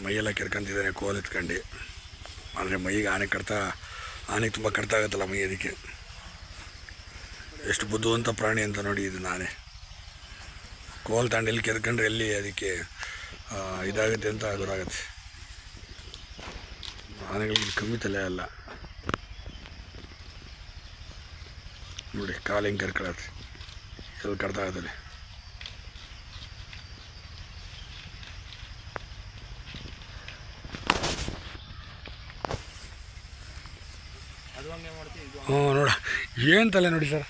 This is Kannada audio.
ಮೈಯೆಲ್ಲ ಕೆರ್ಕೊಂತಿದ್ದಾನೆ ಕೋಲ್ ಎತ್ಕೊಂಡು. ಅಂದರೆ ಮೈಗೆ ಆನೆಗೆ ತುಂಬ ಕಡ್ತ ಆಗುತ್ತಲ್ಲ ಮೈ, ಅದಕ್ಕೆ. ಎಷ್ಟು ಬುದ್ಧಿವಂತ ಪ್ರಾಣಿ ಅಂತ ನೋಡಿ ಇದು ನಾನೇ. ಕೋಲ್ ತಗೊಂಡು ಎಲ್ಲಿ ಕೆರ್ಕೊಂಡ್ರೆ ಎಲ್ಲಿ ಅದಕ್ಕೆ ಇದಾಗುತ್ತೆ ಅಂತ ಗೊತ್ತಾಗುತ್ತೆ. ಆನೆಗಳಿಗೆ ಕಮ್ಮಿ ತಲೆ ಅಲ್ಲ ನೋಡಿ, ಕಾಲು ಹೆಂಗೆ ಕೆರ್ಕೊಳತ್ತೆ, ಎಲ್ಲಿ ಕಡ್ತಾ ಆಗುತ್ತೆ. ಹ್ಞೂ ನೋಡ, ಏನು ತಲೆ ನೋಡಿ ಸರ್.